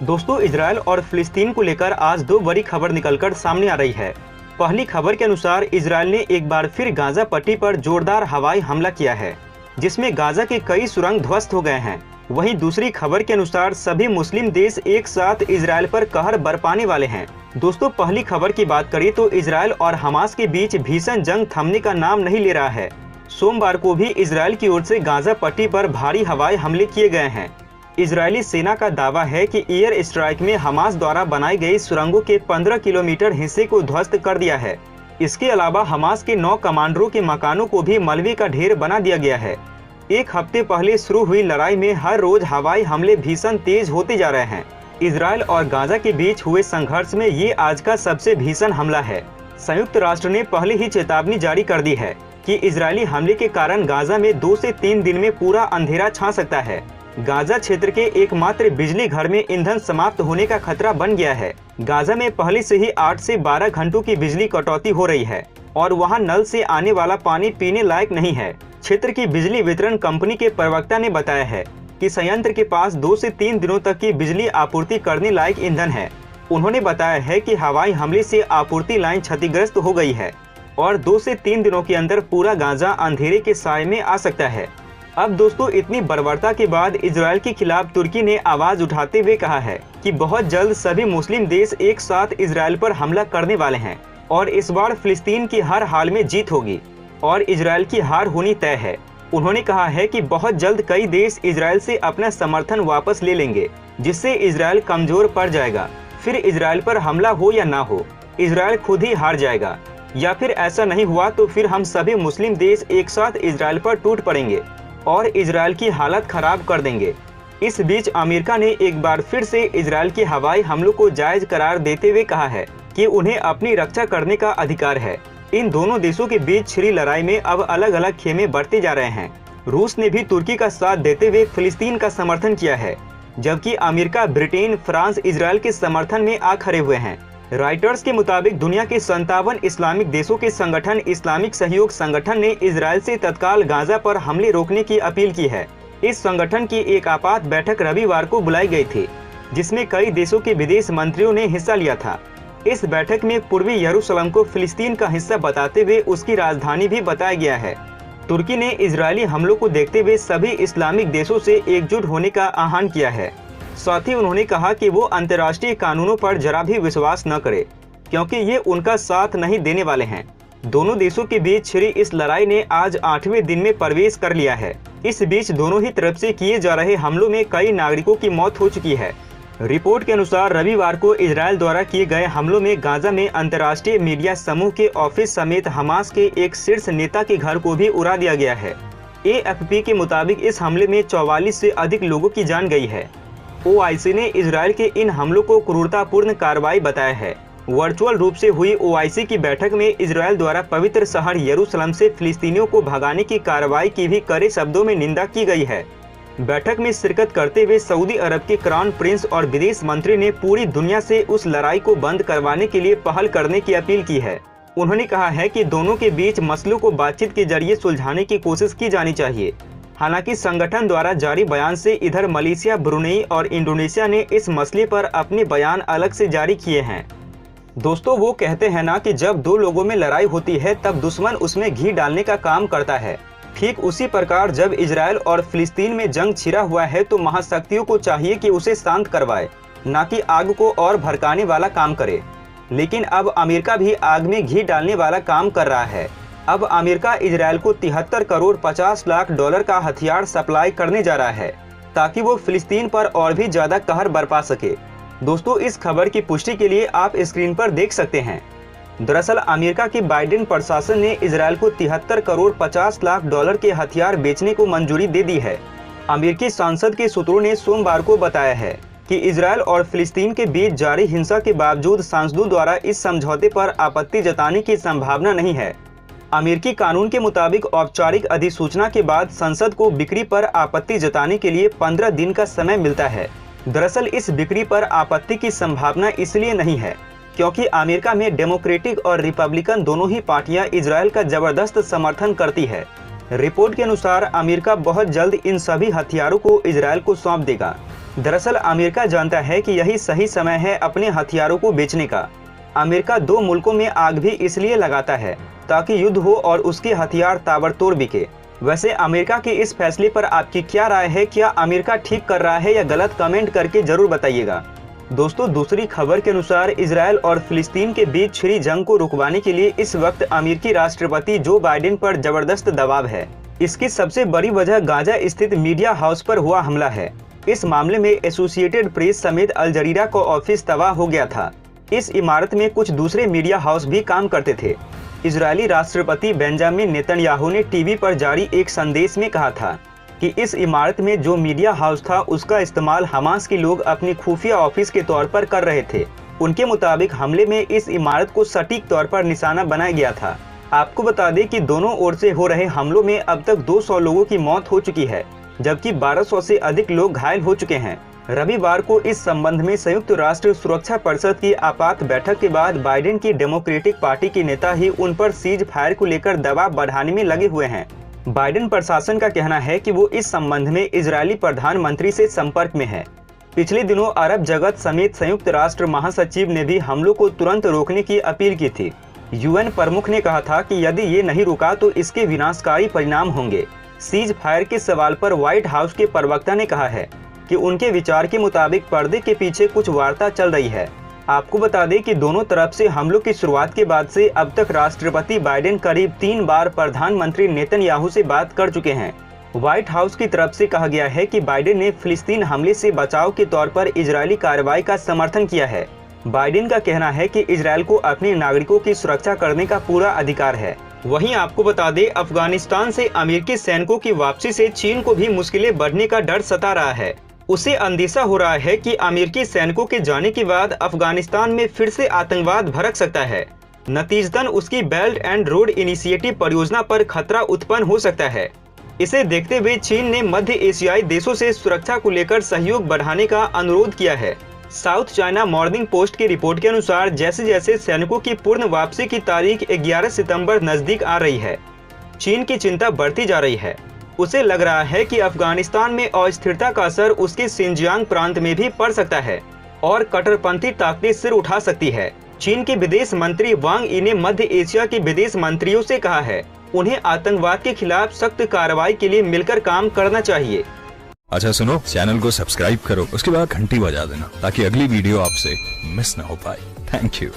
दोस्तों, इजरायल और फिलिस्तीन को लेकर आज दो बड़ी खबर निकलकर सामने आ रही है। पहली खबर के अनुसार इजरायल ने एक बार फिर गाजा पट्टी पर जोरदार हवाई हमला किया है, जिसमें गाजा के कई सुरंग ध्वस्त हो गए हैं। वहीं दूसरी खबर के अनुसार सभी मुस्लिम देश एक साथ इजरायल पर कहर बरपाने वाले हैं। दोस्तों, पहली खबर की बात करें तो इजरायल और हमास के बीच भीषण जंग थमने का नाम नहीं ले रहा है। सोमवार को भी इजरायल की ओर से गाजा पट्टी पर भारी हवाई हमले किए गए हैं। इजरायली सेना का दावा है कि एयर स्ट्राइक में हमास द्वारा बनाई गई सुरंगों के 15 किलोमीटर हिस्से को ध्वस्त कर दिया है। इसके अलावा हमास के 9 कमांडरों के मकानों को भी मलबे का ढेर बना दिया गया है। एक हफ्ते पहले शुरू हुई लड़ाई में हर रोज हवाई हमले भीषण तेज होते जा रहे हैं। इजरायल और गाजा के बीच हुए संघर्ष में ये आज का सबसे भीषण हमला है। संयुक्त राष्ट्र ने पहले ही चेतावनी जारी कर दी है कि इजरायली हमले के कारण गाजा में 2 से 3 दिन में पूरा अंधेरा छा सकता है। गाजा क्षेत्र के एकमात्र बिजली घर में ईंधन समाप्त होने का खतरा बन गया है। गाजा में पहले से ही 8 से 12 घंटों की बिजली कटौती हो रही है और वहां नल से आने वाला पानी पीने लायक नहीं है। क्षेत्र की बिजली वितरण कंपनी के प्रवक्ता ने बताया है कि संयंत्र के पास 2 से 3 दिनों तक की बिजली आपूर्ति करने लायक ईंधन है। उन्होंने बताया है कि हवाई हमले से आपूर्ति लाइन क्षतिग्रस्त हो गई है और 2 से 3 दिनों के अंदर पूरा गाजा अंधेरे के साए में आ सकता है। अब दोस्तों, इतनी बर्बरता के बाद इजरायल के खिलाफ तुर्की ने आवाज उठाते हुए कहा है कि बहुत जल्द सभी मुस्लिम देश एक साथ इजरायल पर हमला करने वाले हैं और इस बार फिलिस्तीन की हर हाल में जीत होगी और इजरायल की हार होनी तय है। उन्होंने कहा है कि बहुत जल्द कई देश इजरायल से अपना समर्थन वापस ले लेंगे, जिससे इजरायल कमजोर पड़ जाएगा। फिर इजरायल पर हमला हो या ना हो, इजरायल खुद ही हार जाएगा, या फिर ऐसा नहीं हुआ तो फिर हम सभी मुस्लिम देश एक साथ इजरायल पर टूट पड़ेंगे और इजरायल की हालत खराब कर देंगे। इस बीच अमेरिका ने एक बार फिर से इजरायल के हवाई हमलों को जायज करार देते हुए कहा है कि उन्हें अपनी रक्षा करने का अधिकार है। इन दोनों देशों के बीच छिड़ी लड़ाई में अब अलग अलग खेमे बढ़ते जा रहे हैं। रूस ने भी तुर्की का साथ देते हुए फिलिस्तीन का समर्थन किया है, जबकि अमेरिका, ब्रिटेन, फ्रांस इजरायल के समर्थन में आ खड़े हुए हैं। रॉयटर्स के मुताबिक दुनिया के 57 इस्लामिक देशों के संगठन इस्लामिक सहयोग संगठन ने इजरायल से तत्काल गाजा पर हमले रोकने की अपील की है। इस संगठन की एक आपात बैठक रविवार को बुलाई गई थी, जिसमें कई देशों के विदेश मंत्रियों ने हिस्सा लिया था। इस बैठक में पूर्वी यरूशलेम को फिलिस्तीन का हिस्सा बताते हुए उसकी राजधानी भी बताया गया है। तुर्की ने इजरायली हमलों को देखते हुए सभी इस्लामिक देशों से एकजुट होने का आह्वान किया है। साथ ही उन्होंने कहा कि वो अंतर्राष्ट्रीय कानूनों पर जरा भी विश्वास न करे, क्योंकि ये उनका साथ नहीं देने वाले हैं। दोनों देशों के बीच छिड़ी इस लड़ाई ने आज 8वें दिन में प्रवेश कर लिया है। इस बीच दोनों ही तरफ से किए जा रहे हमलों में कई नागरिकों की मौत हो चुकी है। रिपोर्ट के अनुसार रविवार को इजरायल द्वारा किए गए हमलों में गाजा में अंतर्राष्ट्रीय मीडिया समूह के ऑफिस समेत हमास के एक शीर्ष नेता के घर को भी उड़ा दिया गया है। AFP के मुताबिक इस हमले में 44 से अधिक लोगों की जान गई है। OIC ने इजरायल के इन हमलों को क्रूरतापूर्ण कार्रवाई बताया है। वर्चुअल रूप से हुई OIC की बैठक में इजरायल द्वारा पवित्र शहर यरूशलेम से फिलिस्तीनियों को भगाने की कार्रवाई की भी कड़े शब्दों में निंदा की गई है। बैठक में शिरकत करते हुए सऊदी अरब के क्राउन प्रिंस और विदेश मंत्री ने पूरी दुनिया से उस लड़ाई को बंद करवाने के लिए पहल करने की अपील की है। उन्होंने कहा है कि दोनों के बीच मसलों को बातचीत के जरिए सुलझाने की कोशिश की जानी चाहिए। हालांकि संगठन द्वारा जारी बयान से इधर मलेशिया, ब्रुनेई और इंडोनेशिया ने इस मसले पर अपने बयान अलग से जारी किए हैं। दोस्तों, वो कहते हैं ना कि जब दो लोगों में लड़ाई होती है तब दुश्मन उसमें घी डालने का काम करता है। ठीक उसी प्रकार जब इजरायल और फिलिस्तीन में जंग छिड़ा हुआ है तो महाशक्तियों को चाहिए कि उसे शांत करवाए, न कि आग को और भड़काने वाला काम करे। लेकिन अब अमेरिका भी आग में घी डालने वाला काम कर रहा है। अब अमेरिका इजरायल को 73 करोड़ 50 लाख डॉलर का हथियार सप्लाई करने जा रहा है, ताकि वो फिलिस्तीन पर और भी ज्यादा कहर बरपा सके। दोस्तों, इस खबर की पुष्टि के लिए आप स्क्रीन पर देख सकते हैं। दरअसल अमेरिका की बाइडेन प्रशासन ने इजरायल को 73 करोड़ 50 लाख डॉलर के हथियार बेचने को मंजूरी दे दी है। अमेरिकी सांसद के सूत्रों ने सोमवार को बताया है कि इजरायल और फिलिस्तीन के बीच जारी हिंसा के बावजूद सांसदों द्वारा इस समझौते पर आपत्ति जताने की संभावना नहीं है। अमेरिकी कानून के मुताबिक औपचारिक अधिसूचना के बाद संसद को बिक्री पर आपत्ति जताने के लिए 15 दिन का समय मिलता है। दरअसल इस बिक्री पर आपत्ति की संभावना इसलिए नहीं है क्योंकि अमेरिका में डेमोक्रेटिक और रिपब्लिकन दोनों ही पार्टियां इजरायल का जबरदस्त समर्थन करती है। रिपोर्ट के अनुसार अमेरिका बहुत जल्द इन सभी हथियारों को इजरायल को सौंप देगा। दरअसल अमेरिका जानता है कि यही सही समय है अपने हथियारों को बेचने का। अमेरिका दो मुल्कों में आग भी इसलिए लगाता है ताकि युद्ध हो और उसके हथियार ताबड़तोड़ बिके। वैसे अमेरिका के इस फैसले पर आपकी क्या राय है? क्या अमेरिका ठीक कर रहा है या गलत? कमेंट करके जरूर बताइएगा। दोस्तों, दूसरी खबर के अनुसार इजराइल और फिलिस्तीन के बीच छिड़ी जंग को रुकवाने के लिए इस वक्त अमेरिकी राष्ट्रपति जो बाइडेन पर जबरदस्त दबाव है। इसकी सबसे बड़ी वजह गाजा स्थित मीडिया हाउस पर हुआ हमला है। इस मामले में एसोसिएटेड प्रेस समेत अल जजीरा का ऑफिस तबाह हो गया था। इस इमारत में कुछ दूसरे मीडिया हाउस भी काम करते थे। इजरायली राष्ट्रपति बेंजामिन नेतन्याहू ने टीवी पर जारी एक संदेश में कहा था कि इस इमारत में जो मीडिया हाउस था उसका इस्तेमाल हमास के लोग अपनी खुफिया ऑफिस के तौर पर कर रहे थे। उनके मुताबिक हमले में इस इमारत को सटीक तौर पर निशाना बनाया गया था। आपको बता दें कि दोनों ओर से हो रहे हमलों में अब तक 200 लोगों की मौत हो चुकी है, जबकि 1200 से अधिक लोग घायल हो चुके हैं। रविवार को इस संबंध में संयुक्त राष्ट्र सुरक्षा परिषद की आपात बैठक के बाद बाइडेन की डेमोक्रेटिक पार्टी के नेता ही उन पर सीज फायर को लेकर दबाव बढ़ाने में लगे हुए हैं। बाइडेन प्रशासन का कहना है कि वो इस संबंध में इजरायली प्रधानमंत्री से संपर्क में है। पिछले दिनों अरब जगत समेत संयुक्त राष्ट्र महासचिव ने भी हमलों को तुरंत रोकने की अपील की थी। यूएन प्रमुख ने कहा था कि यदि ये नहीं रुका तो इसके विनाशकारी परिणाम होंगे। सीज फायर के सवाल पर व्हाइट हाउस के प्रवक्ता ने कहा है कि उनके विचार के मुताबिक पर्दे के पीछे कुछ वार्ता चल रही है। आपको बता दें कि दोनों तरफ से हमलों की शुरुआत के बाद से अब तक राष्ट्रपति बाइडेन करीब 3 बार प्रधानमंत्री नेतन्याहू से बात कर चुके हैं। व्हाइट हाउस की तरफ से कहा गया है कि बाइडेन ने फिलिस्तीन हमले से बचाव के तौर पर इजरायली कार्रवाई का समर्थन किया है। बाइडेन का कहना है कि इजरायल को अपने नागरिकों की सुरक्षा करने का पूरा अधिकार है। वहीं आपको बता दें, अफगानिस्तान से अमेरिकी सैनिकों की वापसी से चीन को भी मुश्किलें बढ़ने का डर सता रहा है। उसे अंदेशा हो रहा है कि अमेरिकी सैनिकों के जाने के बाद अफगानिस्तान में फिर से आतंकवाद भड़क सकता है। नतीजतन उसकी बेल्ट एंड रोड इनिशिएटिव परियोजना पर खतरा उत्पन्न हो सकता है। इसे देखते हुए चीन ने मध्य एशियाई देशों से सुरक्षा को लेकर सहयोग बढ़ाने का अनुरोध किया है। साउथ चाइना मॉर्निंग पोस्ट की रिपोर्ट के अनुसार जैसे जैसे सैनिकों की पूर्ण वापसी की तारीख 11 सितंबर नजदीक आ रही है, चीन की चिंता बढ़ती जा रही है। उसे लग रहा है कि अफगानिस्तान में अस्थिरता का असर उसके सिंजियांग प्रांत में भी पड़ सकता है और कट्टरपंथी ताकतें सिर उठा सकती है। चीन के विदेश मंत्री वांग यी ने मध्य एशिया के विदेश मंत्रियों से कहा है उन्हें आतंकवाद के खिलाफ सख्त कार्रवाई के लिए मिलकर काम करना चाहिए। अच्छा सुनो, चैनल को सब्सक्राइब करो, उसके बाद घंटी बजा देना ताकि अगली वीडियो आपसे मिस ना हो पाए। Thank you.